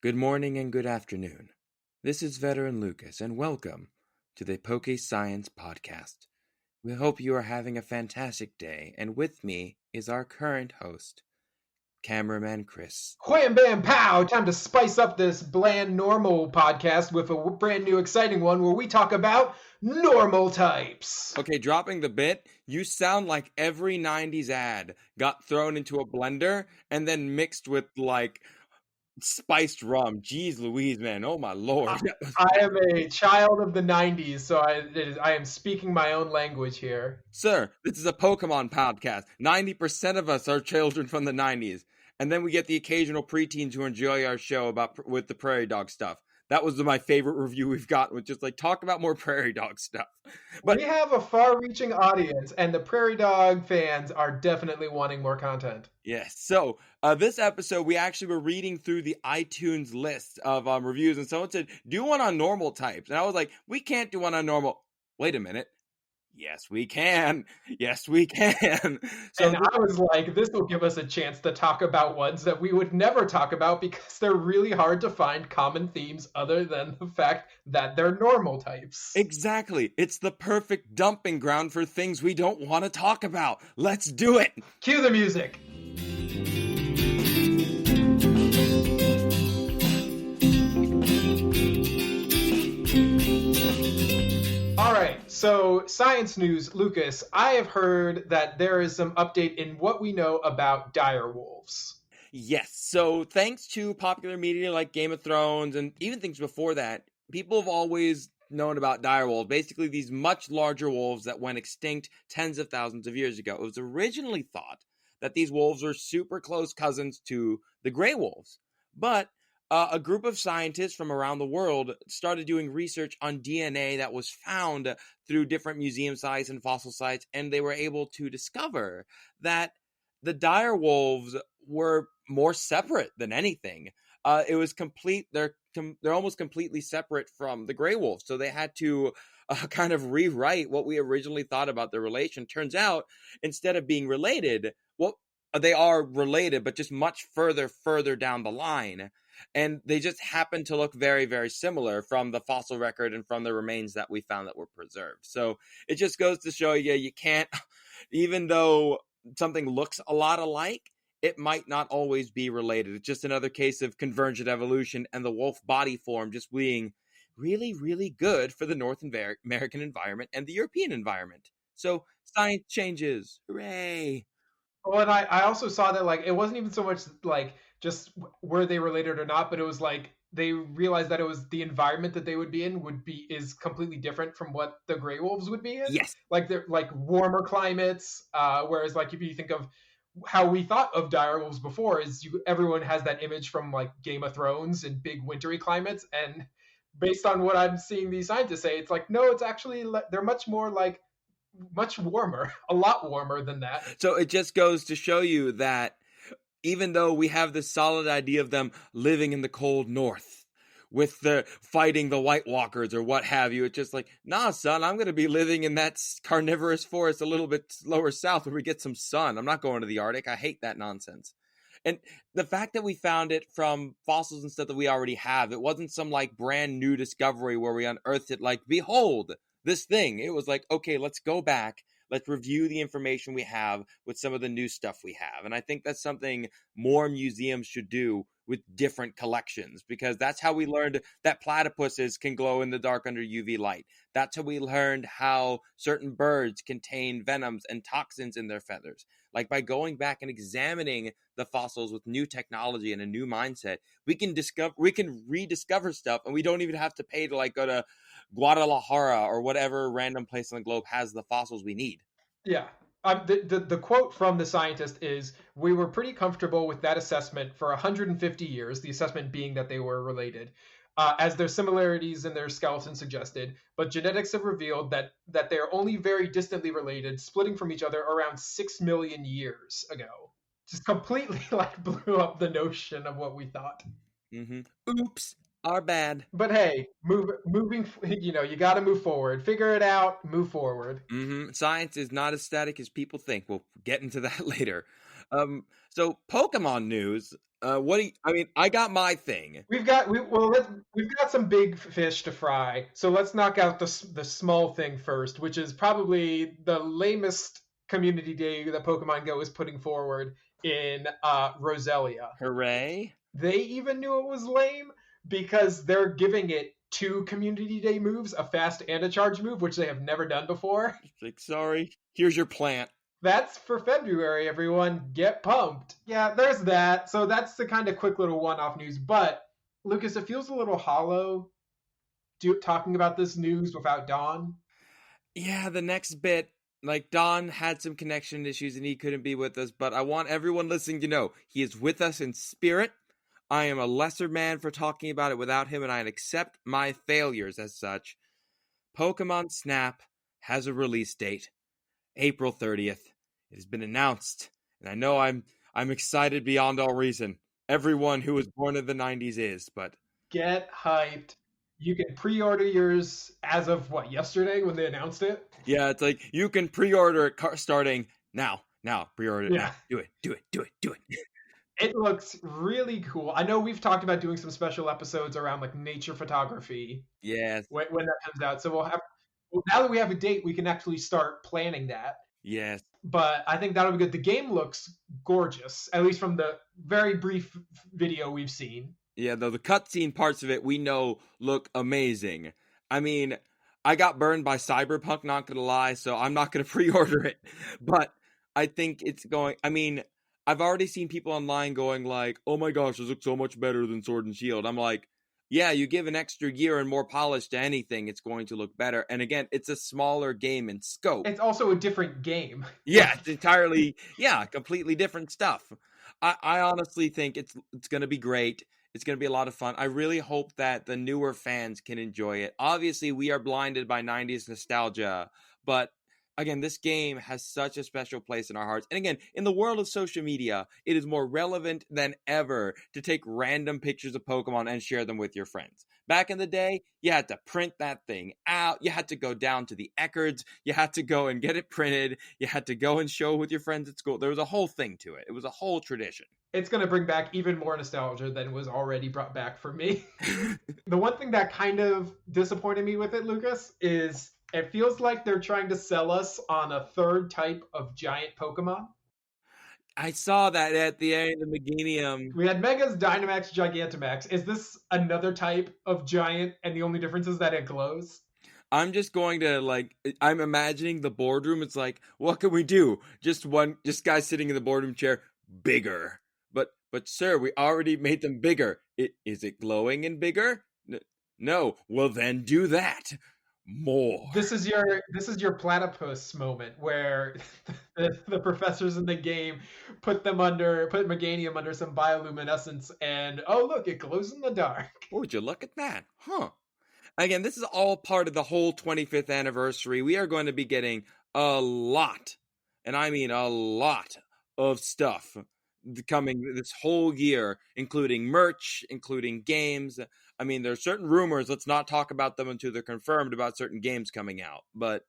Good morning and good afternoon. This is Veteran Lucas, and welcome to the Poke Science Podcast. We hope you are having a fantastic day, and with me is our current host, Cameraman Chris. Wham bam pow! Time to spice up this bland normal podcast with a brand new exciting one where we talk about normal types. Okay, dropping the bit, you sound like every 90s ad got thrown into a blender and then mixed with, spiced rum. Jeez Louise, man. Oh, my Lord. I am a child of the 90s, so I am speaking my own language here. Sir, this is a Pokemon podcast. 90% of us are children from the 90s. And then we get the occasional preteens who enjoy our show with the prairie dog stuff. That was my favorite review we've gotten, with just talk about more prairie dog stuff. But we have a far-reaching audience, and the prairie dog fans are definitely wanting more content. Yes. So this episode, we actually were reading through the iTunes list of reviews, and someone said, do one on normal types. And I was like, we can't do one on normal. Wait a minute. Yes, we can. Yes, we can. So I was like, this will give us a chance to talk about ones that we would never talk about because they're really hard to find common themes other than the fact that they're normal types. Exactly. It's the perfect dumping ground for things we don't want to talk about. Let's do it. Cue the music. All right, so science news, Lucas. I have heard that there is some update in what we know about dire wolves. Yes, so thanks to popular media like Game of Thrones and even things before that, people have always known about dire wolves, basically these much larger wolves that went extinct tens of thousands of years ago. It was originally thought that these wolves were super close cousins to the gray wolves, but a group of scientists from around the world started doing research on DNA that was found through different museum sites and fossil sites, and they were able to discover that the dire wolves were more separate than anything. It was complete. They're almost completely separate from the gray wolves, so they had to kind of rewrite what we originally thought about their relation. Turns out, instead of being related, they are related, but just much further down the line. And they just happen to look very, very similar from the fossil record and from the remains that we found that were preserved. So it just goes to show you can't, even though something looks a lot alike, it might not always be related. It's just another case of convergent evolution and the wolf body form just being really, really good for the North American environment and the European environment. So science changes. Hooray. Well, and I also saw that it wasn't even so much just were they related or not, but it was they realized that it was the environment that they would be in is completely different from what the gray wolves would be in. Yes. They're warmer climates, whereas if you think of how we thought of dire wolves before is everyone has that image from Game of Thrones and big wintry climates, and based on what I'm seeing these scientists say, it's no, it's actually they're much more much warmer, a lot warmer than that. So it just goes to show you that even though we have this solid idea of them living in the cold north with the fighting the White Walkers or what have you, it's just nah, son, I'm going to be living in that carnivorous forest a little bit lower south where we get some sun. I'm not going to the Arctic. I hate that nonsense. And the fact that we found it from fossils and stuff that we already have, it wasn't some brand new discovery where we unearthed it behold, this thing. It was okay, let's go back. Let's review the information we have with some of the new stuff we have. And I think that's something more museums should do with different collections, because that's how we learned that platypuses can glow in the dark under UV light. That's how we learned how certain birds contain venoms and toxins in their feathers. By going back and examining the fossils with new technology and a new mindset, we can rediscover stuff, and we don't even have to pay to go to Guadalajara or whatever random place on the globe has the fossils we need. Yeah. The quote from the scientist is, we were pretty comfortable with that assessment for 150 years, the assessment being that they were related, as their similarities in their skeleton suggested, but genetics have revealed that they are only very distantly related, splitting from each other around 6 million years ago. Just completely blew up the notion of what we thought. Mm-hmm. Oops. Our bad. But hey, moving, you got to move forward. Figure it out, move forward. Mm-hmm. Science is not as static as people think. We'll get into that later. So Pokemon news, I got my thing. We've got some big fish to fry. So let's knock out the small thing first, which is probably the lamest community day that Pokemon Go is putting forward in Roselia. Hooray. They even knew it was lame because they're giving it 2 community day moves, a fast and a charge move, which they have never done before. It's like, sorry, here's your plant. That's for February, everyone. Get pumped. Yeah, there's that. So that's the kind of quick little one-off news. But, Lucas, it feels a little hollow talking about this news without Don. Yeah, the next bit, like, Don had some connection issues and he couldn't be with us, but I want everyone listening to know he is with us in spirit. I am a lesser man for talking about it without him, and I accept my failures as such. Pokemon Snap has a release date, April 30th. It has been announced, and I know I'm excited beyond all reason. Everyone who was born in the 90s is, but... Get hyped. You can pre-order yours as of, yesterday when they announced it? Yeah, it's like, you can pre-order it starting now. Pre-order it now. Do it. It looks really cool. I know we've talked about doing some special episodes around like nature photography. Yes. When that comes out. So now that we have a date, we can actually start planning that. Yes. But I think that'll be good. The game looks gorgeous, at least from the very brief video we've seen. Yeah, though the cutscene parts of it we know look amazing. I mean, I got burned by Cyberpunk, not gonna lie, so I'm not gonna pre-order it. But I think it's going... I mean... I've already seen people online going like, oh my gosh, this looks so much better than Sword and Shield. I'm like, yeah, you give an extra year and more polish to anything, it's going to look better. And again, it's a smaller game in scope. It's also a different game. Yeah, it's entirely, completely different stuff. I honestly think it's going to be great. It's going to be a lot of fun. I really hope that the newer fans can enjoy it. Obviously, we are blinded by 90s nostalgia, but again, this game has such a special place in our hearts. And again, in the world of social media, it is more relevant than ever to take random pictures of Pokemon and share them with your friends. Back in the day, you had to print that thing out. You had to go down to the Eckards. You had to go and get it printed. You had to go and show with your friends at school. There was a whole thing to it. It was a whole tradition. It's going to bring back even more nostalgia than was already brought back for me. The one thing that kind of disappointed me with it, Lucas, is... it feels like they're trying to sell us on a third type of giant Pokemon. I saw that at the end of the Meganium. We had Megas, Dynamax, Gigantamax. Is this another type of giant, and the only difference is that it glows? I'm just going to, I'm imagining the boardroom. It's like, what can we do? Just guy sitting in the boardroom chair, bigger. But sir, we already made them bigger. Is it glowing and bigger? No. Well, then do that. More. This is your platypus moment where the professors in the game put Meganium under some bioluminescence, and oh look, it glows in the dark. Would you look at that? Huh. Again, this is all part of the whole 25th anniversary. We are going to be getting a lot, and I mean a lot, of stuff coming this whole year, including merch, including games. I mean, there are certain rumors, let's not talk about them until they're confirmed, about certain games coming out. But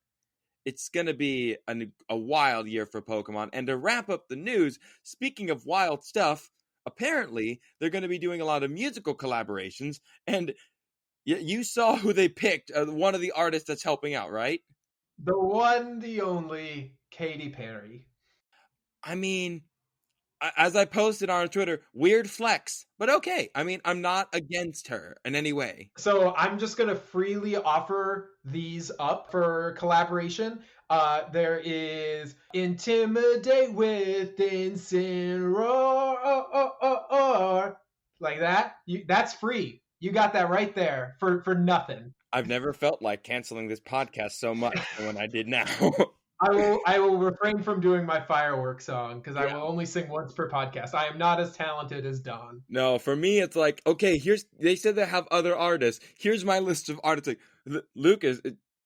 it's going to be a wild year for Pokemon. And to wrap up the news, speaking of wild stuff, apparently they're going to be doing a lot of musical collaborations. And you saw who they picked, one of the artists that's helping out, right? The one, the only, Katy Perry. I mean... as I posted on Twitter, weird flex, but okay. I mean, I'm not against her in any way. So I'm just going to freely offer these up for collaboration. There is Intimidate with Incineroar. Like that. That's free. You got that right there for nothing. I've never felt like canceling this podcast so much than when I did now. I will refrain from doing my fireworks song because I will only sing once per podcast. I am not as talented as Don. No, for me, it's like, okay, they said they have other artists. Here's my list of artists. Like, Lucas,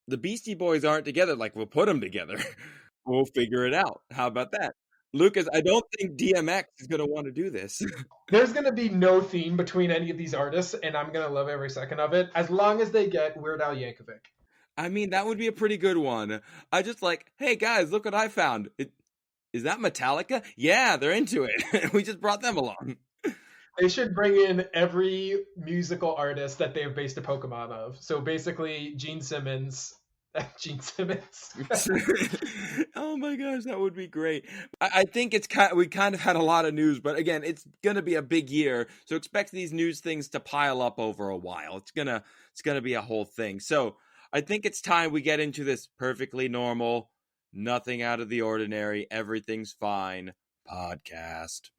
the Beastie Boys aren't together. Like, we'll put them together. We'll figure it out. How about that? Lucas, I don't think DMX is going to want to do this. There's going to be no theme between any of these artists, and I'm going to love every second of it, as long as they get Weird Al Yankovic. I mean, that would be a pretty good one. I just like, hey guys, look what I found. Is that Metallica? Yeah, they're into it. We just brought them along. They should bring in every musical artist that they've based a Pokemon of. So basically, Gene Simmons. Gene Simmons. Oh my gosh, that would be great. I think we kind of had a lot of news, but again, it's gonna be a big year, so expect these news things to pile up over a while. It's gonna be a whole thing. So I think it's time we get into this perfectly normal, nothing out of the ordinary, everything's fine podcast.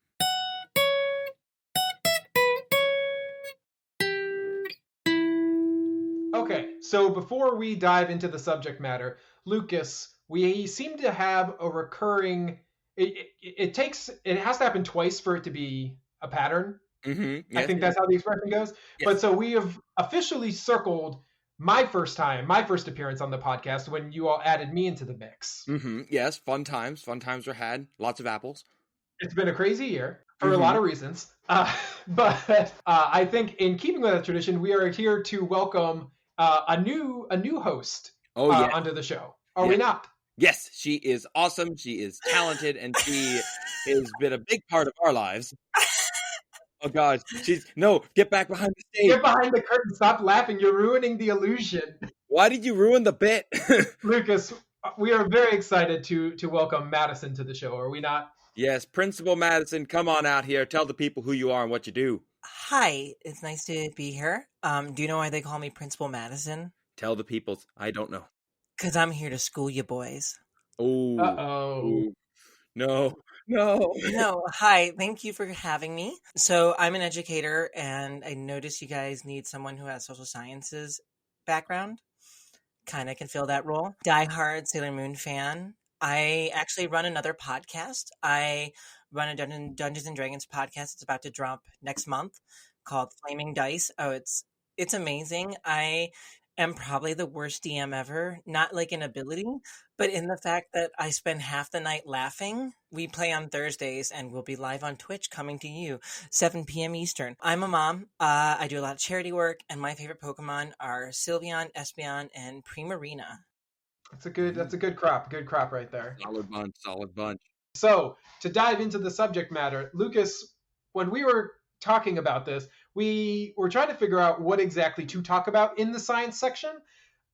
Okay, so before we dive into the subject matter, Lucas, we seem to have a recurring. It has to happen twice for it to be a pattern. Yes, I think that's how the expression goes. Yes. But so we have officially circled my first appearance on the podcast when you all added me into the mix. Yes, fun times were had. Lots of apples. It's been a crazy year for a lot of reasons. But I think in keeping with that tradition, we are here to welcome a new host onto the show. Are we not? Yes, she is awesome. She is talented, and she has been a big part of our lives. Oh gosh, get back behind the stage. Get behind the curtain. Stop laughing. You're ruining the illusion. Why did you ruin the bit? Lucas, we are very excited to welcome Madison to the show. Are we not? Yes, Principal Madison, come on out here. Tell the people who you are and what you do. Hi, it's nice to be here. Do you know why they call me Principal Madison? Tell the people. I don't know. Because I'm here to school you boys. Oh. Uh-oh. No. No, hi. Thank you for having me. So I'm an educator, and I notice you guys need someone who has social sciences background. Kind of can fill that role. Die-hard Sailor Moon fan. I actually run another podcast. I run a Dungeons and Dragons podcast. It's about to drop next month called Flaming Dice. Oh, it's amazing. I am probably the worst DM ever, not like in ability, but in the fact that I spend half the night laughing. We play on Thursdays and we'll be live on Twitch coming to you, 7 p.m. Eastern. I'm a mom. I do a lot of charity work, and my favorite Pokemon are Sylveon, Espeon, and Primarina. That's a good crop. Good crop right there. Solid bunch. So to dive into the subject matter, Lucas, when we were talking about this, we were trying to figure out what exactly to talk about in the science section.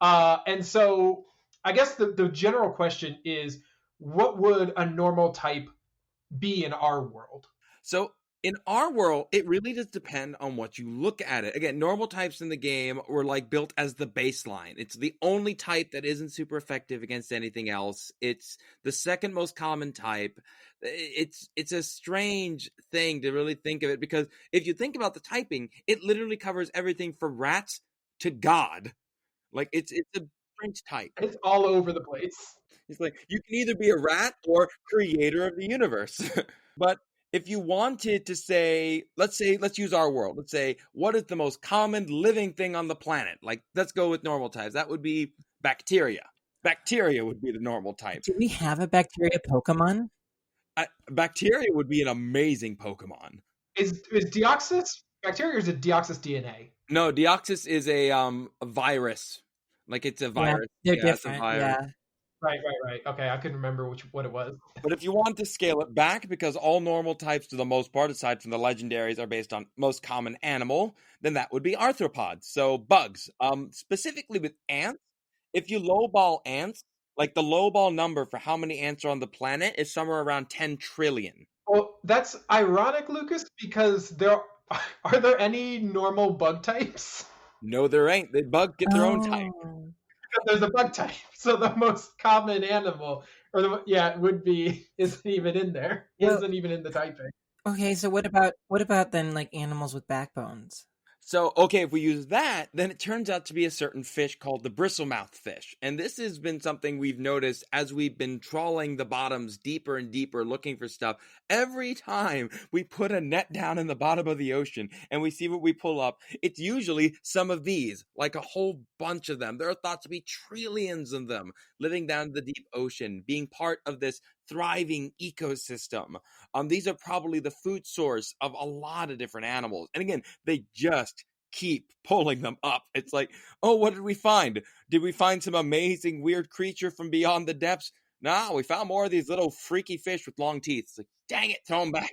And so I guess the general question is, what would a normal type be in our world? So in our world, it really does depend on what you look at it. Again, normal types in the game were like built as the baseline. It's the only type that isn't super effective against anything else. It's the second most common type. It's a strange thing to really think of it, because if you think about the typing, it literally covers everything from rats to God. Like it's a strange type. It's all over the place. It's like you can either be a rat or creator of the universe. But if you wanted to say, let's use our world. Let's say, what is the most common living thing on the planet? Like, let's go with normal types. That would be bacteria. Bacteria would be the normal type. Do we have a bacteria Pokemon? Bacteria would be an amazing Pokemon. Is Deoxys bacteria, or is it Deoxys DNA? No, Deoxys is a virus. Like, it's a virus. Yeah, they're different. Yeah. Right. Okay, I couldn't remember what it was. But if you want to scale it back, because all normal types, for the most part, aside from the legendaries, are based on most common animal, then that would be arthropods, so bugs. Specifically with ants, if you lowball ants, like the lowball number for how many ants are on the planet is somewhere around 10 trillion. Well, that's ironic, Lucas, because are there any normal bug types? No, there ain't. The bugs get their own type. There's a bug type, so the most common animal, isn't even in there. Isn't even in the typing. Okay, so what about then like animals with backbones? So, okay, if we use that, then it turns out to be a certain fish called the bristlemouth fish. And this has been something we've noticed as we've been trawling the bottoms deeper and deeper looking for stuff. Every time we put a net down in the bottom of the ocean and we see what we pull up, it's usually some of these, like a whole bunch of them. There are thought to be trillions of them living down in the deep ocean, being part of this thriving ecosystem. These are probably the food source of a lot of different animals. And again, they just keep pulling them up. It's like, oh, what did we find? Did we find some amazing weird creature from beyond the depths? Nah, we found more of these little freaky fish with long teeth. It's like, dang it, throw them back.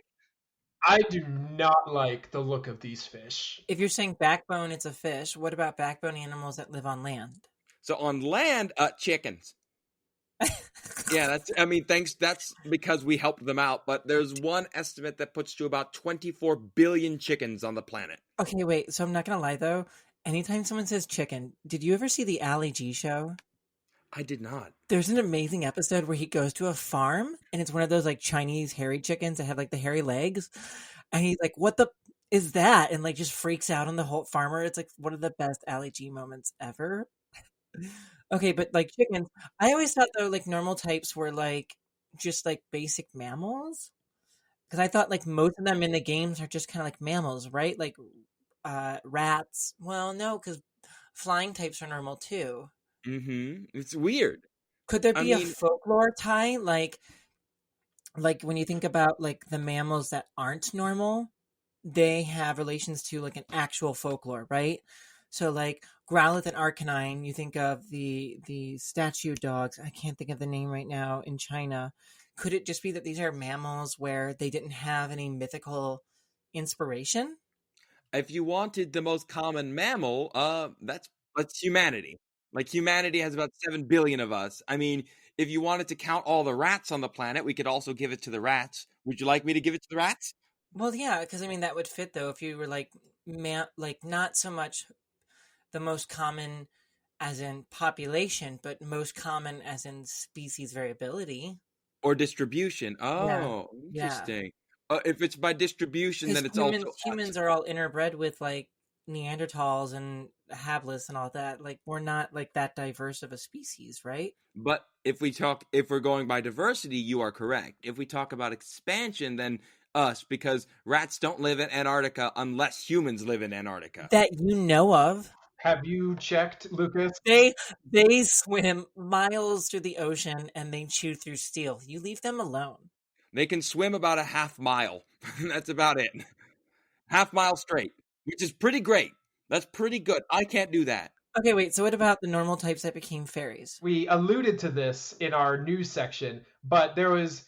I do not like the look of these fish. If you're saying backbone, it's a fish. What about backbone animals that live on land? So on land, chickens. Yeah, that's because we helped them out, but there's one estimate that puts to about 24 billion chickens on the planet. Okay, wait. So I'm not gonna lie though. Anytime someone says chicken, did you ever see the Ali G show? I did not. There's an amazing episode where he goes to a farm and it's one of those like Chinese hairy chickens that have like the hairy legs. And he's like, what the is that? And like just freaks out on the whole farmer. It's like one of the best Ali G moments ever. Okay, but like chickens, I always thought though like normal types were like just like basic mammals. Because I thought like most of them in the games are just kind of like mammals, right? Like rats. Well, no, because flying types are normal too. It's weird. Could there I be a mean, folklore tie like when you think about like the mammals that aren't normal, they have relations to like an actual folklore, right? So like Growlithe and Arcanine, you think of the statue dogs. I can't think of the name right now in China. Could it just be that these are mammals where they didn't have any mythical inspiration? if you wanted the most common mammal, that's humanity. Like humanity has about 7 billion of us. I mean, if you wanted to count all the rats on the planet, we could also give it to the rats. Would you like me to give it to the rats? Well, yeah, because I mean that would fit though if you were like like not so much the most common as in population, but most common as in species variability. Or distribution? Yeah, Oh, yeah. interesting. If it's by distribution, Because then it's humans also us. humans are all interbred with like Neanderthals and Habless and all that. Like we're not like that diverse of a species, right? But if we're going by diversity, you are correct. If we talk about expansion, then us, because rats don't live in Antarctica unless humans live in Antarctica. That you know of. Have you checked, Lucas? They swim miles through the ocean and they chew through steel. You leave them alone. They can swim about a half mile. That's about it. Half mile straight, which is pretty great. That's pretty good. I can't do that. Okay, wait. So what about the normal types that became fairies? We alluded to this in our news section, but there was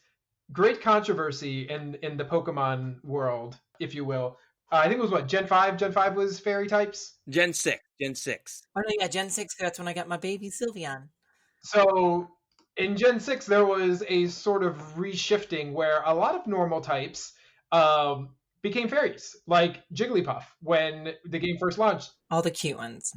great controversy in the Pokemon world, if you will. I think it was what Gen 5. Gen 5 was fairy types. Gen 6. Gen 6. Oh no, yeah, Gen 6, that's when I got my baby Sylveon. So in Gen 6, there was a sort of reshifting where a lot of normal types became fairies, like Jigglypuff when the game first launched. All the cute ones.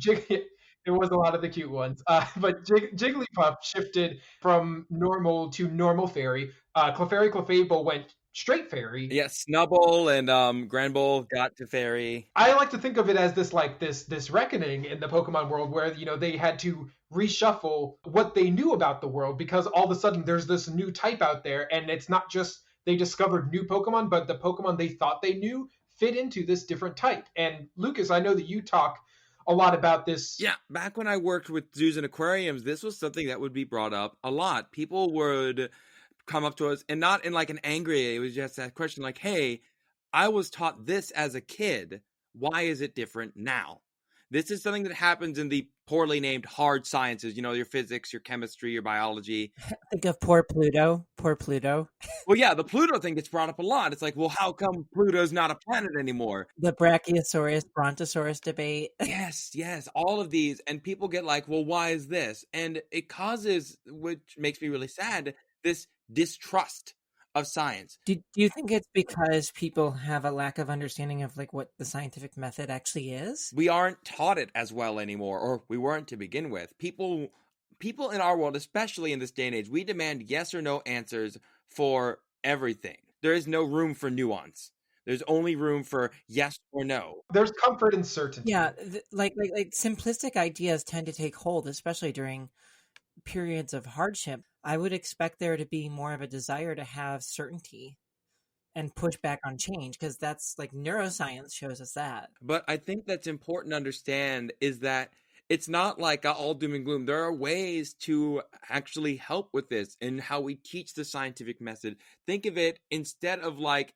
There was a lot of the cute ones, but Jigglypuff shifted from normal to normal fairy. Clefairy Clefable went straight fairy. Yeah, Snubbull and Granbull got to fairy. I like to think of it as this reckoning in the Pokemon world where they had to reshuffle what they knew about the world because all of a sudden there's this new type out there, and it's not just they discovered new Pokemon, but the Pokemon they thought they knew fit into this different type. And Lucas, I know that you talk a lot about this. Yeah, back when I worked with zoos and aquariums, this was something that would be brought up a lot. People would come up to us, and not in like an angry, it was just that question like, hey, I was taught this as a kid. Why is it different now? This is something that happens in the poorly named hard sciences, your physics, your chemistry, your biology. Think of poor Pluto. Poor Pluto. Well, yeah, the Pluto thing gets brought up a lot. It's like, well, how come Pluto's not a planet anymore? The Brachiosaurus, Brontosaurus debate. Yes, all of these. And people get like, well, why is this? And it causes, which makes me really sad, this distrust of science. Do you think it's because people have a lack of understanding of like what the scientific method actually is? We aren't taught it as well anymore, or we weren't to begin with. People in our world, especially in this day and age, we demand yes or no answers for everything. There is no room for nuance. There's only room for yes or no. There's comfort in certainty. Yeah, like simplistic ideas tend to take hold, especially during periods of hardship. I would expect there to be more of a desire to have certainty and push back on change because that's like neuroscience shows us that. But I think that's important to understand is that it's not like all doom and gloom. There are ways to actually help with this in how we teach the scientific method. Think of it instead of like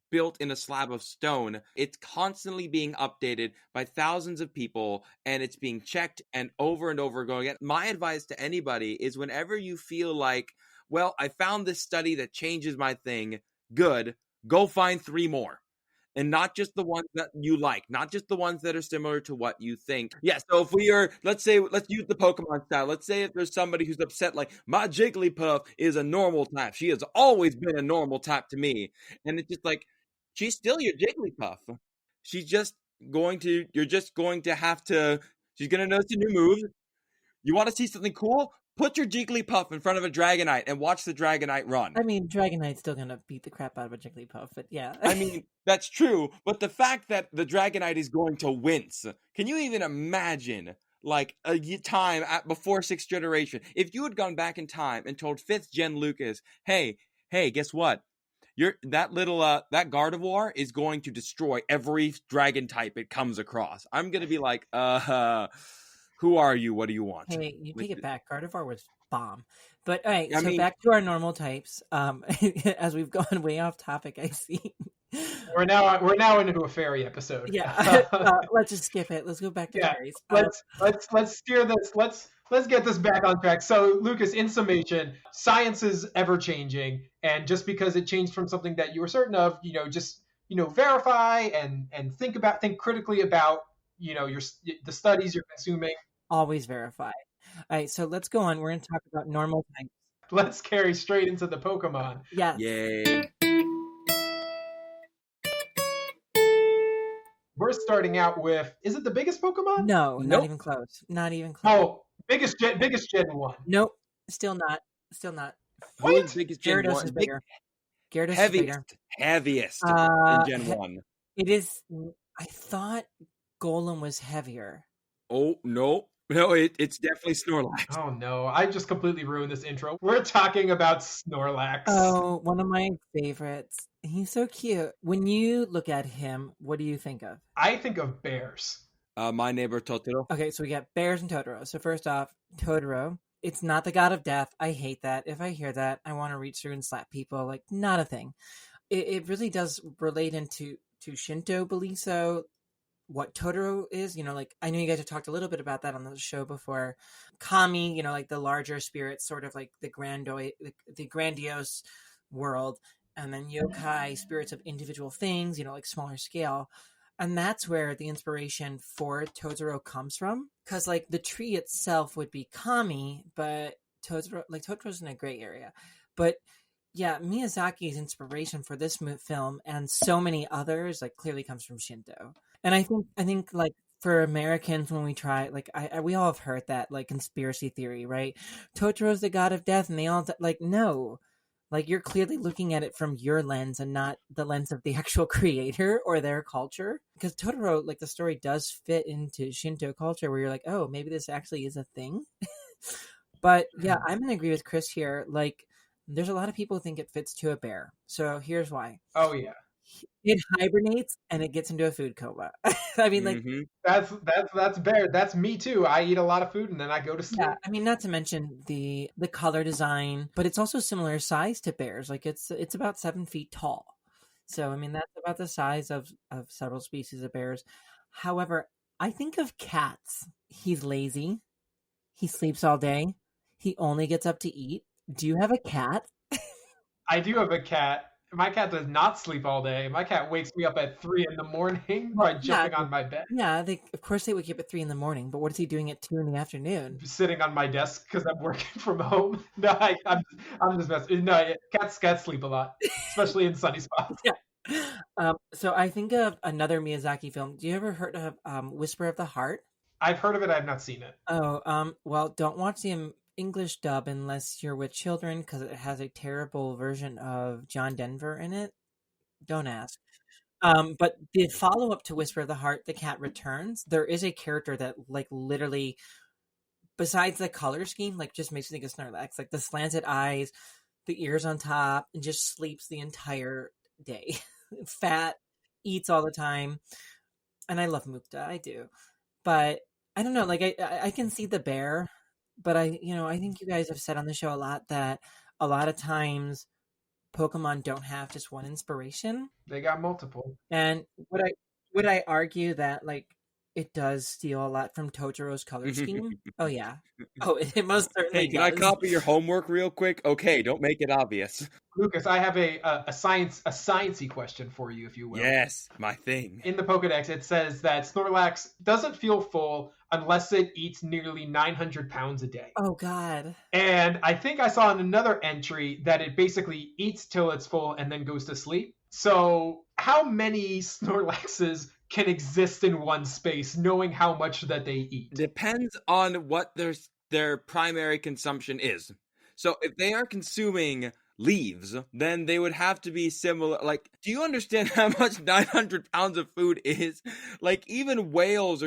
built in a slab of stone. It's constantly being updated by thousands of people and it's being checked and over going. My advice to anybody is whenever you feel like, well, I found this study that changes my thing, good, go find 3 more. And not just the ones that you like, not just the ones that are similar to what you think. Yeah, so if we are, let's use the Pokemon style. Let's say if there's somebody who's upset, like, my Jigglypuff is a normal type. She has always been a normal type to me. And it's just like, she's still your Jigglypuff. She's just you're just going to have to, she's going to notice a new move. You want to see something cool? Put your Jigglypuff in front of a Dragonite and watch the Dragonite run. I mean, Dragonite's still gonna beat the crap out of a Jigglypuff, but yeah. I mean, that's true, but the fact that the Dragonite is going to wince, can you even imagine, like, a time before 6th generation, if you had gone back in time and told 5th gen Lucas, hey, guess what? That Gardevoir is going to destroy every dragon type it comes across. I'm going to be like, who are you? What do you want? Hey, you take it back. Gardevoir was bomb. But all right, back to our normal types. As we've gone way off topic, I see. We're now into a fairy episode. Yeah, let's just skip it. Let's go back to fairies. Let's steer this. Let's get this back on track. So, Lucas, in summation, science is ever changing, and just because it changed from something that you were certain of, just verify and think critically about the studies you're consuming. Always verify. All right, so let's go on. We're going to talk about normal types. Let's carry straight into the Pokemon. Yeah. Yay. We're starting out with, is it the biggest Pokemon? No, not even close. Not even close. Oh, biggest Gen 1. Nope, still not. Who is biggest Gen 1? Gyarados is bigger. Gyarados is bigger. Heaviest in Gen 1. It is. I thought Golem was heavier. Oh, no. No, it's definitely Snorlax. Oh, no. I just completely ruined this intro. We're talking about Snorlax. Oh, one of my favorites. He's so cute. When you look at him, what do you think of? I think of bears. My Neighbor Totoro. Okay, so we got bears and Totoro. So first off, Totoro. It's not the god of death. I hate that. If I hear that, I want to reach through and slap people. Like, not a thing. It really does relate into Shinto belief. So what Totoro is, like, I know you guys have talked a little bit about that on the show before. Kami, like the larger spirits, sort of like the grandiose world, and then yokai, spirits of individual things, like smaller scale. And that's where the inspiration for Totoro comes from, because like the tree itself would be Kami, but Totoro's in a gray area. But yeah, Miyazaki's inspiration for this film and so many others clearly comes from Shinto. And I think like for Americans, when we try, we all have heard that conspiracy theory, right? Totoro's the god of death, and they all no, you're clearly looking at it from your lens and not the lens of the actual creator or their culture. Because Totoro, the story does fit into Shinto culture, where you're like, oh, maybe this actually is a thing. But yeah, I'm gonna agree with Chris here. There's a lot of people who think it fits to a bear. So here's why. Oh yeah. It hibernates and it gets into a food coma. I mean, that's bear. That's me too. I eat a lot of food and then I go to sleep. Yeah, I mean, not to mention the color design, but it's also similar size to bears. It's about 7 feet tall. So I mean, that's about the size of several species of bears. However, I think of cats. He's lazy. He sleeps all day. He only gets up to eat. Do you have a cat? I do have a cat. My cat does not sleep all day. My cat wakes me up at 3 a.m. by jumping on my bed. Yeah, of course they wake you up at 3 a.m. But what is he doing at 2 p.m? Sitting on my desk because I'm working from home. No, I'm just messing. No, cats sleep a lot, especially in sunny spots. Yeah. So I think of another Miyazaki film. Do you ever heard of Whisper of the Heart? I've heard of it. I've not seen it. Oh, well, don't watch the English dub unless you're with children, because it has a terrible version of John Denver in it. Don't ask. But the follow-up to Whisper of the Heart, The Cat Returns, there is a character that literally, besides the color scheme, just makes you think of Snorlax. The slanted eyes, the ears on top, and just sleeps the entire day. Fat, eats all the time. And I love Mukta, I do. But I don't know, I can see the bear. But I think you guys have said on the show a lot that a lot of times Pokemon don't have just one inspiration. They got multiple. And would I argue that It does steal a lot from Totoro's color scheme. Oh yeah. Oh, it most certainly Hey, can I does. copy your homework real quick? Okay, don't make it obvious. Lucas, I have a sciencey question for you, if you will. Yes, my thing. In the Pokedex, it says that Snorlax doesn't feel full unless it eats nearly 900 pounds a day. Oh God. And I think I saw in another entry that it basically eats till it's full and then goes to sleep. So how many Snorlaxes can exist in one space, knowing how much that they eat? Depends on what their primary consumption is. So if they are consuming leaves, then they would have to be similar. Like, do you understand how much 900 pounds of food is? Like, even whales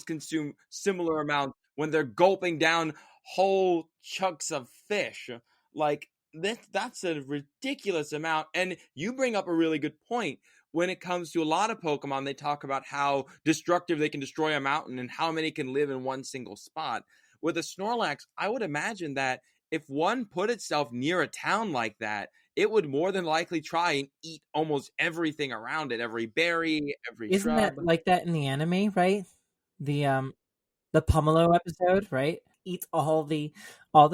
consume similar amounts when they're gulping down whole chunks of fish. Like, that's a ridiculous amount. And you bring up a really good point. When it comes to a lot of Pokemon, they talk about how destructive they can destroy a mountain and how many can live in one single spot. With a Snorlax, I would imagine that if one put itself near a town like that, it would more than likely try and eat almost everything around it, every berry, every Isn't shrub. that like that in the anime, right? The Pomelo episode, right? Eats all the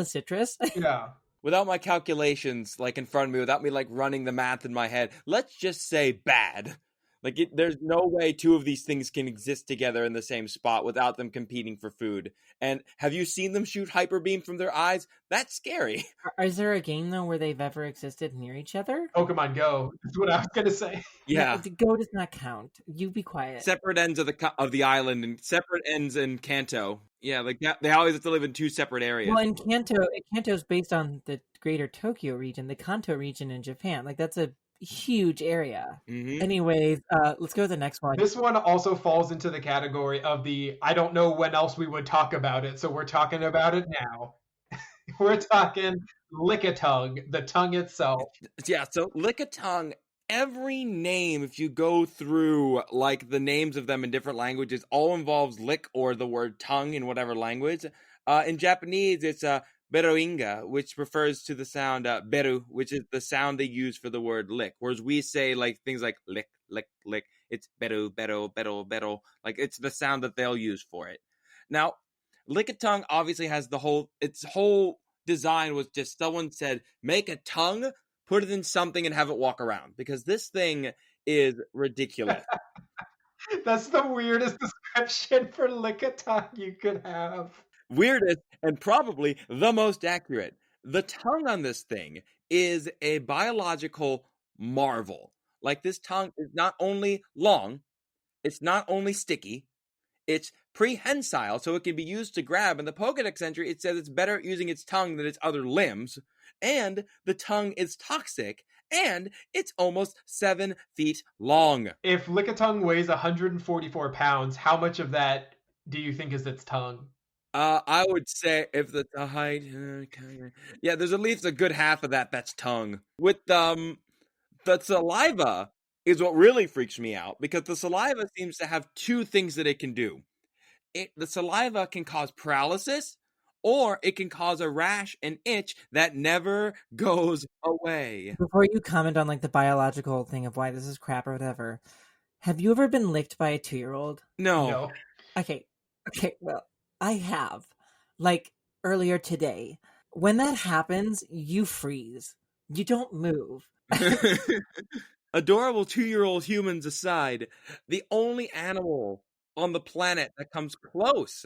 citrus. Yeah. Without my calculations like in front of me, without me like running the math in my head, let's just say bad. Like, there's no way two of these things can exist together in the same spot without them competing for food. And have you seen them shoot hyper beam from their eyes? That's scary. Is there a game though where they've ever existed near each other? Pokemon Go is what I was gonna say. Yeah. Go does not count. You be quiet. Separate ends of the island and separate ends in Kanto. Yeah, like they always have to live in two separate areas. Well, in Kanto's based on the greater Tokyo region, the Kanto region in Japan. Like, that's a huge area. Mm-hmm. Anyways, let's go to the next one. This one also falls into the category of the I don't know when else we would talk about it, so we're talking about it now. We're talking Lickitung, the tongue itself. Yeah, so Lickitung, every name, if you go through like the names of them in different languages, all involves lick or the word tongue in whatever language. In Japanese, it's beroinga, which refers to the sound beru, which is the sound they use for the word lick. Whereas we say like things like lick, lick, lick. It's beru, beru, beru, beru. Like, it's the sound that they'll use for it. Now, Lickitung obviously has its whole design was just someone said, make a tongue, put it in something and have it walk around, because this thing is ridiculous. That's the weirdest description for Lickitung you could have. Weirdest and probably the most accurate. The tongue on this thing is a biological marvel. Like, this tongue is not only long, it's not only sticky, it's prehensile, so it can be used to grab. In the Pokedex entry, it says it's better at using its tongue than its other limbs, and the tongue is toxic, and it's almost 7 feet long. If Lickitung weighs 144 pounds, how much of that do you think is its tongue? I would say if the height, yeah, there's at least a good half of that's tongue. With the saliva is what really freaks me out, because the saliva seems to have two things that it can do. The saliva can cause paralysis, or it can cause a rash and itch that never goes away. Before you comment on like the biological thing of why this is crap or whatever, have you ever been licked by a 2-year-old? No. Okay, well, I have. Like, earlier today. When that happens, you freeze. You don't move. Adorable 2-year-old humans aside, the only animal on the planet that comes close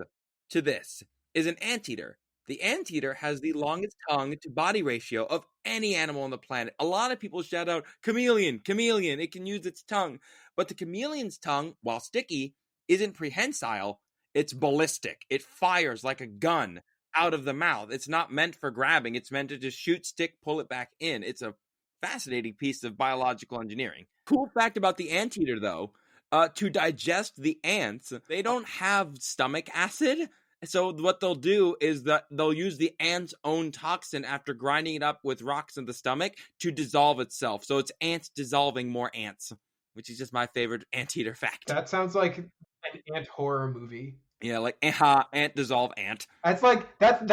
to this is an anteater. The anteater has the longest tongue to body ratio of any animal on the planet. A lot of people shout out, chameleon, it can use its tongue. But the chameleon's tongue, while sticky, isn't prehensile, it's ballistic. It fires like a gun out of the mouth. It's not meant for grabbing. It's meant to just shoot, stick, pull it back in. It's a fascinating piece of biological engineering. Cool fact about the anteater, though, to digest the ants, they don't have stomach acid. So what they'll do is that they'll use the ant's own toxin after grinding it up with rocks in the stomach to dissolve itself. So it's ants dissolving more ants, which is just my favorite anteater fact. That sounds like an ant horror movie. Yeah, like ant dissolve ant. That's like that's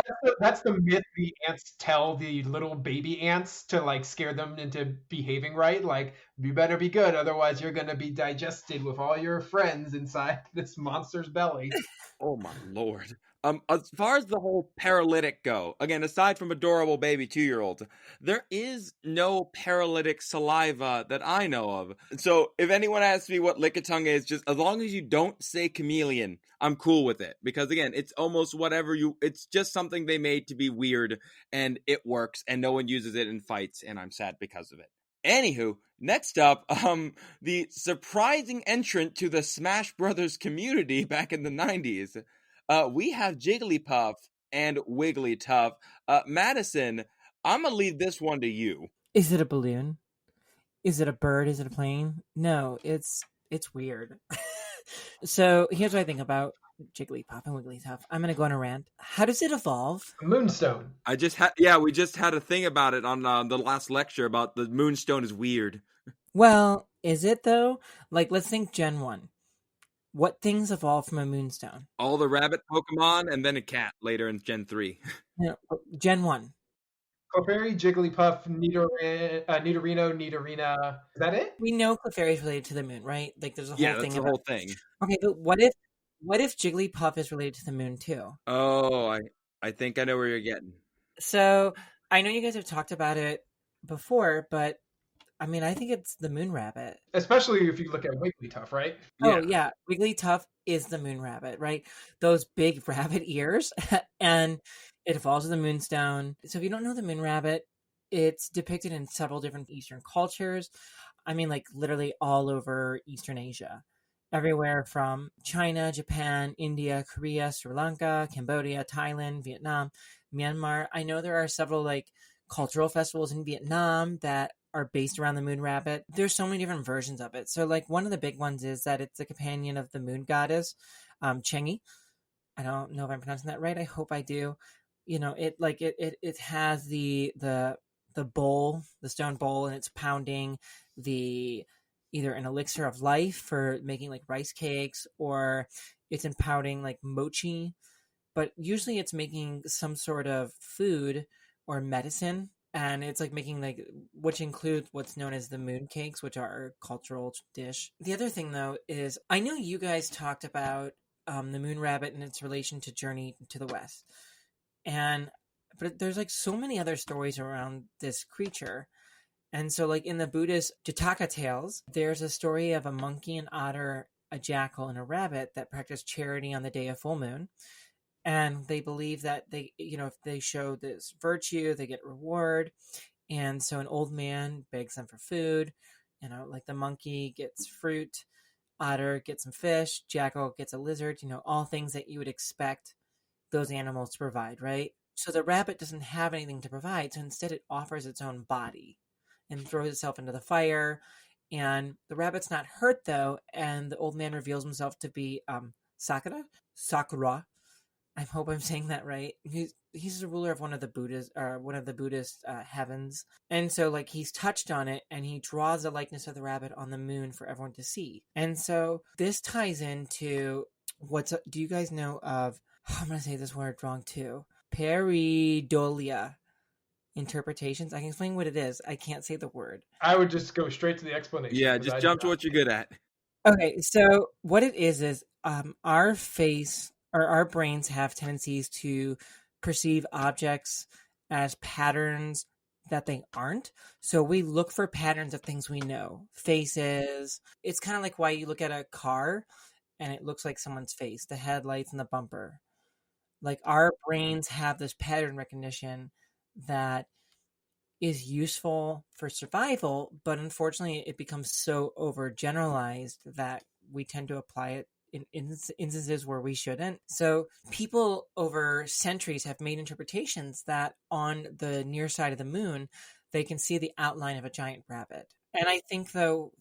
the myth the ants tell the little baby ants to like scare them into behaving right. Like, You better be good, otherwise you're gonna be digested with all your friends inside this monster's belly. Oh my lord. As far as the whole paralytic go, again, aside from adorable baby 2-year-olds, there is no paralytic saliva that I know of. So if anyone asks me what Lickitung is, just as long as you don't say chameleon, I'm cool with it. Because again, it's almost whatever it's just something they made to be weird, and it works, and no one uses it in fights, and I'm sad because of it. Anywho, next up, the surprising entrant to the Smash Brothers community back in the 90s. We have Jigglypuff and Wigglytuff. Madison, I'm going to leave this one to you. Is it a balloon? Is it a bird? Is it a plane? No, it's weird. So here's what I think about Jigglypuff and Wigglytuff. I'm going to go on a rant. How does it evolve? Moonstone. We just had a thing about it on the last lecture about the Moonstone is weird. Well, is it though? Like, let's think Gen 1. What things evolve from a Moonstone? All the rabbit Pokemon and then a cat later in Gen 3. No, Gen 1. Clefairy, Jigglypuff, Nidorino, Nidorina. Is that it? We know Clefairy is related to the moon, right? Like, there's a whole thing. That's the whole thing. Okay, but what if Jigglypuff is related to the moon too? Oh, I think I know where you're getting. So I know you guys have talked about it before, but I mean, I think it's the moon rabbit. Especially if you look at Wigglytuff, right? Oh, yeah. Wigglytuff is the moon rabbit, right? Those big rabbit ears, and it evolves with the moonstone. So if you don't know the moon rabbit, it's depicted in several different Eastern cultures. I mean, like literally all over Eastern Asia. Everywhere from China, Japan, India, Korea, Sri Lanka, Cambodia, Thailand, Vietnam, Myanmar. I know there are several like cultural festivals in Vietnam that are based around the moon rabbit. There's so many different versions of it. So like one of the big ones is that it's a companion of the moon goddess, Chengi. I don't know if I'm pronouncing that right. I hope I do. You know, it has the bowl, the stone bowl, and it's pounding either an elixir of life for making like rice cakes, or it's impounding like mochi, but usually it's making some sort of food or medicine, and it's like making like, which includes what's known as the moon cakes, which are a cultural dish. The other thing though is, I know you guys talked about the moon rabbit and its relation to Journey to the West, but there's like so many other stories around this creature. And so like in the Buddhist Jataka tales, there's a story of a monkey, an otter, a jackal, and a rabbit that practice charity on the day of full moon. And they believe that they, if they show this virtue, they get reward. And so an old man begs them for food, like the monkey gets fruit, otter gets some fish, jackal gets a lizard, all things that you would expect those animals to provide, right? So the rabbit doesn't have anything to provide. So instead it offers its own body and throws itself into the fire. And the rabbit's not hurt though. And the old man reveals himself to be Sakura. I hope I'm saying that right. He's the ruler of one of the Buddhist heavens, and so like he's touched on it, and he draws the likeness of the rabbit on the moon for everyone to see. And so this ties into do you guys know of? I'm gonna say this word wrong too. Pareidolia interpretations. I can explain what it is. I can't say the word. I would just go straight to the explanation. Yeah, just jump to what you're good at. Okay, so what it is our face. Our brains have tendencies to perceive objects as patterns that they aren't. So we look for patterns of things we know. Faces. It's kind of like why you look at a car and it looks like someone's face, the headlights and the bumper. Like our brains have this pattern recognition that is useful for survival, but unfortunately it becomes so overgeneralized that we tend to apply it in instances where we shouldn't. So people over centuries have made interpretations that on the near side of the moon, they can see the outline of a giant rabbit. And I think though,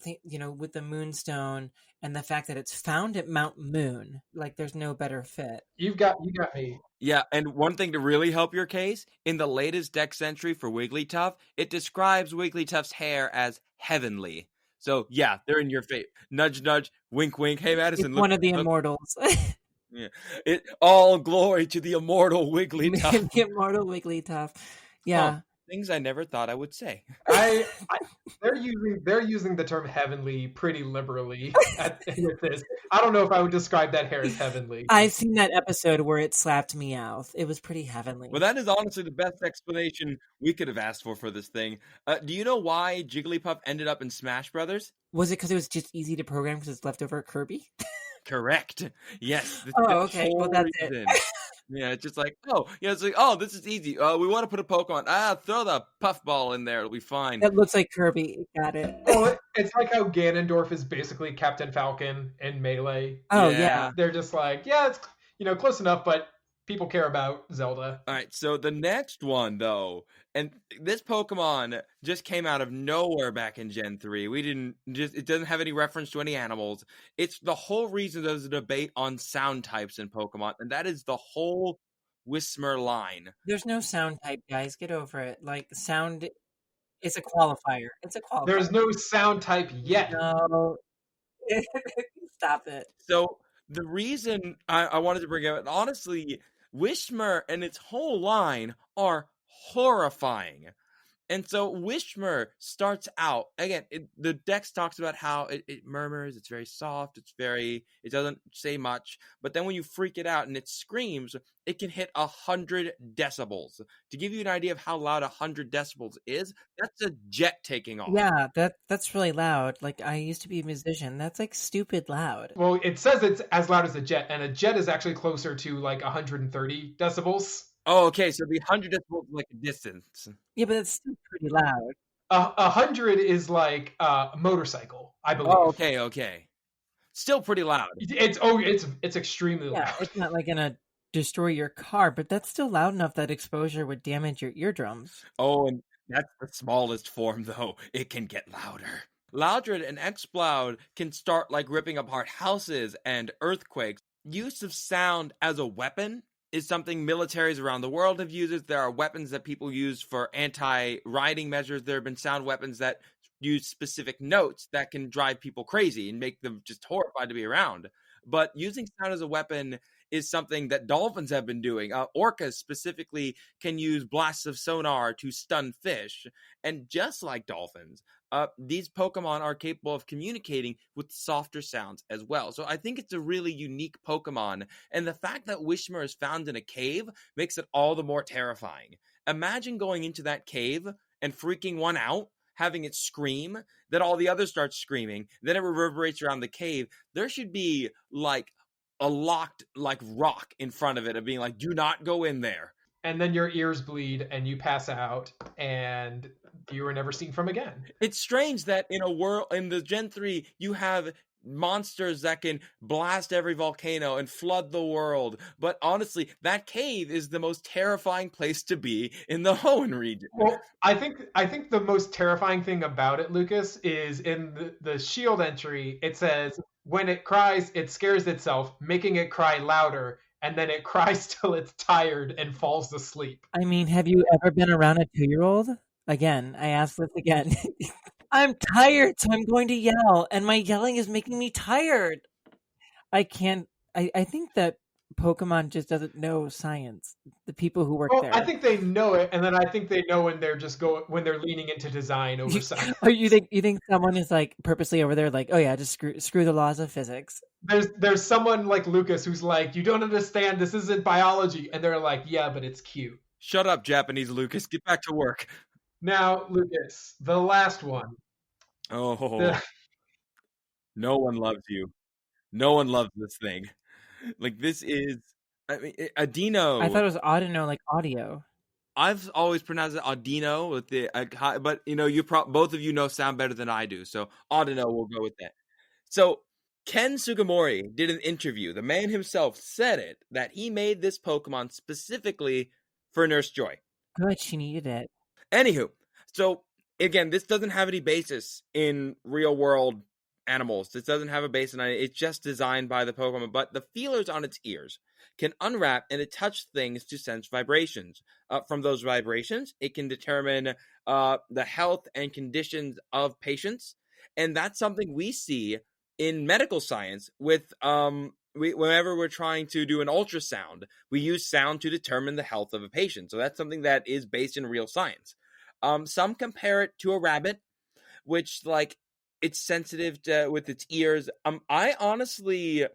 with the moonstone and the fact that it's found at Mount Moon, like there's no better fit. You got me. Yeah, and one thing to really help your case, in the latest Dex entry for Wigglytuff, it describes Wigglytuff's hair as heavenly. So, yeah, they're in your face. Nudge, nudge, wink, wink. Hey, Madison. It's one of the immortals. Yeah. All glory to the immortal Wigglytuff. The immortal Wigglytuff. Yeah. Things I never thought I would say. They're using the term heavenly pretty liberally with this. I don't know if I would describe that hair as heavenly. I've seen that episode where it slapped Meowth. It was pretty heavenly. Well, that is honestly the best explanation we could have asked for this thing. Do you know why Jigglypuff ended up in Smash Brothers? Was it because it was just easy to program because it's left over Kirby? Correct. Yes. Oh, okay. Well, that's it. Yeah, it's just like, it's like, this is easy. We want to put a Pokemon. Throw the puffball in there. It'll be fine. That looks like Kirby. Got it. Oh, it's like how Ganondorf is basically Captain Falcon in Melee. Oh, yeah. They're just like, it's close enough, but people care about Zelda. All right, so the next one, though, and this Pokemon just came out of nowhere back in Gen 3. It doesn't have any reference to any animals. It's the whole reason there's a debate on sound types in Pokemon, and that is the whole Whismur line. There's no sound type, guys. Get over it. Like, sound is a qualifier. It's a qualifier. There's no sound type yet. No. Stop it. So the reason I wanted to bring it up, honestly, Whismur and its whole line are horrifying. And so Whismur starts out, again, the Dex talks about how it murmurs, it's very soft, it doesn't say much, but then when you freak it out and it screams, it can hit 100 decibels. To give you an idea of how loud 100 decibels is, that's a jet taking off. Yeah, that's really loud. Like, I used to be a musician. That's like stupid loud. Well, it says it's as loud as a jet, and a jet is actually closer to like 130 decibels. Oh, okay, so the 100 decibels is like a distance. Yeah, but it's still pretty loud. 100 is like a motorcycle, I believe. Oh, okay. Still pretty loud. It's extremely loud. It's not like gonna destroy your car, but that's still loud enough that exposure would damage your eardrums. Oh, and that's the smallest form, though. It can get louder. Loudred and Exploud can start like ripping apart houses and earthquakes. Use of sound as a weapon is something militaries around the world have used. There are weapons that people use for anti-rioting measures. There have been sound weapons that use specific notes that can drive people crazy and make them just horrified to be around. But using sound as a weapon is something that dolphins have been doing. Orcas specifically can use blasts of sonar to stun fish. And just like dolphins, these Pokemon are capable of communicating with softer sounds as well. So I think it's a really unique Pokemon. And the fact that Whismur is found in a cave makes it all the more terrifying. Imagine going into that cave and freaking one out, having it scream, then all the others start screaming, then it reverberates around the cave. There should be like a locked like rock in front of it of being like, do not go in there. And then your ears bleed and you pass out and you were never seen from again. It's strange that in the Gen 3, you have monsters that can blast every volcano and flood the world. But honestly, that cave is the most terrifying place to be in the Hoenn region. Well, I think the most terrifying thing about it, Lucas, is in the shield entry, it says, when it cries, it scares itself, making it cry louder, and then it cries till it's tired and falls asleep. I mean, have you ever been around a 2-year-old? Again, I ask this again. I'm tired, so I'm going to yell, and my yelling is making me tired. I can't. I think that Pokemon just doesn't know science. The people who work there. I think they know it, and then I think they know when they're leaning into design over science. Or you think someone is like purposely over there, like, oh yeah, just screw the laws of physics. There's someone like Lucas who's like, you don't understand, this isn't biology, and they're like, yeah, but it's cute. Shut up, Japanese Lucas. Get back to work. Now, Lucas, the last one. Oh, no one loves you. No one loves this thing. Like, this is, Audino. I thought it was Audino, like audio. I've always pronounced it Audino with the, but both of you know sound better than I do. So Audino, we'll go with that. So Ken Sugimori did an interview. The man himself said it, that he made this Pokemon specifically for Nurse Joy. Good, she needed it. Anywho, so again, this doesn't have any basis in real world animals. This doesn't have a basis in it. It's just designed by the Pokemon. But the feelers on its ears can unwrap and it touch things to sense vibrations. From those vibrations, it can determine the health and conditions of patients. And that's something we see in medical science with whenever we're trying to do an ultrasound, we use sound to determine the health of a patient. So that's something that is based in real science. Some compare it to a rabbit, which like it's sensitive with its ears. I honestly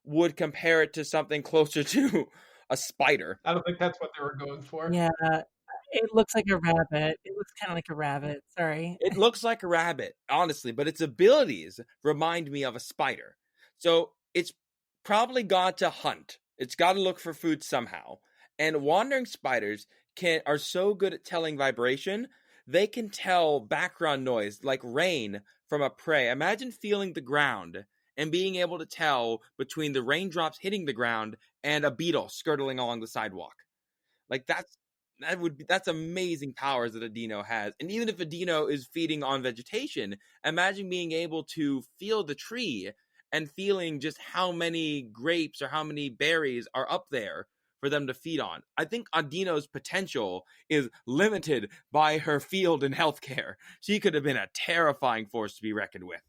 would compare it to something closer to a spider. I don't think that's what they were going for. Yeah, it looks like a rabbit. It looks kind of like a rabbit. Sorry. It looks like a rabbit, honestly, but its abilities remind me of a spider. So it's probably got to hunt. It's got to look for food somehow. And wandering spiders are so good at telling vibration, they can tell background noise like rain from a prey. Imagine feeling the ground and being able to tell between the raindrops hitting the ground and a beetle skirting along the sidewalk. Like that's amazing powers that a dino has. And even if a dino is feeding on vegetation, imagine being able to feel the tree and feeling just how many grapes or how many berries are up there for them to feed on. I think a dino's potential is limited by her field in healthcare. She could have been a terrifying force to be reckoned with.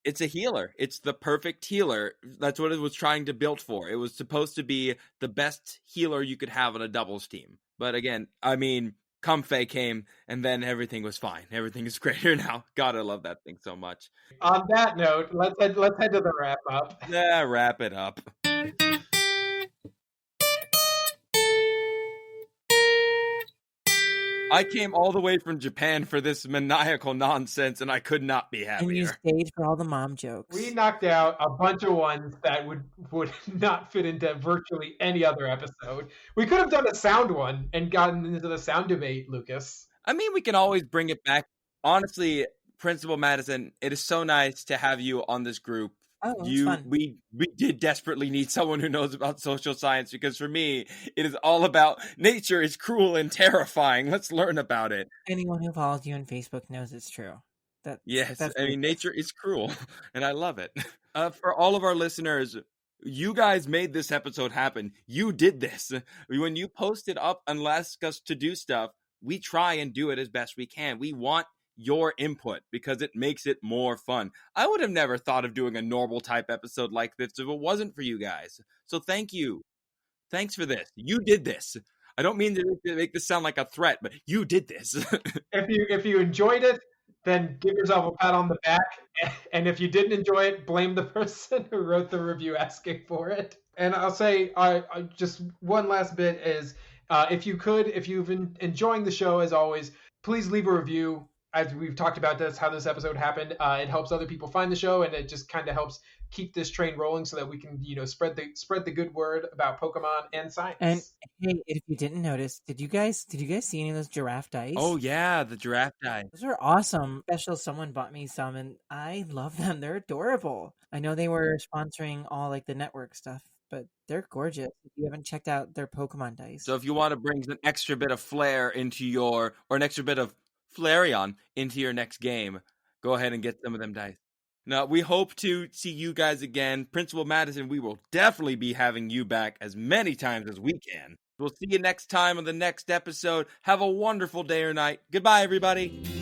It's a healer. It's the perfect healer. That's what it was trying to build for. It was supposed to be the best healer you could have on a doubles team. But again, I mean, Comfey came and then everything was fine. Everything is greater now. God, I love that thing so much. On that note, let's head to the wrap up. Yeah, wrap it up. I came all the way from Japan for this maniacal nonsense, and I could not be happier. And you stayed for all the mom jokes. We knocked out a bunch of ones that would not fit into virtually any other episode. We could have done a sound one and gotten into the sound debate, Lucas. I mean, we can always bring it back. Honestly, Principal Madison, it is so nice to have you on this group. Oh, it's fun. We did desperately need someone who knows about social science, because for me, it is all about nature is cruel and terrifying. Let's learn about it. Anyone who follows you on Facebook knows it's true. Yes, I mean, nature is cruel, and I love it. For all of our listeners, you guys made this episode happen. You did this. When you posted up and asked us to do stuff, we try and do it as best we can. We want your input because it makes it more fun. I would have never thought of doing a normal type episode like this if it wasn't for you guys. So thank you. Thanks for this. You did this. I don't mean to make this sound like a threat, but you did this. If you enjoyed it, then give yourself a pat on the back. And if you didn't enjoy it, blame the person who wrote the review asking for it. And I'll say, I just one last bit is, if you've been enjoying the show, as always, please leave a review. As we've talked about how this episode happened, it helps other people find the show, and it just kind of helps keep this train rolling so that we can, spread the good word about Pokemon and science. And hey, if you didn't notice, did you guys see any of those giraffe dice? Oh yeah, the giraffe dice. Those are awesome. Special, someone bought me some, and I love them. They're adorable. I know they were sponsoring all like the network stuff, but they're gorgeous. If you haven't checked out their Pokemon dice. So if you want to bring an extra bit of flair into or an extra bit of Flareon into your next game, go ahead and get some of them dice. Now, we hope to see you guys again. Principal Madison, we will definitely be having you back as many times as we can. We'll see you next time on the next episode. Have a wonderful day or night. Goodbye, everybody.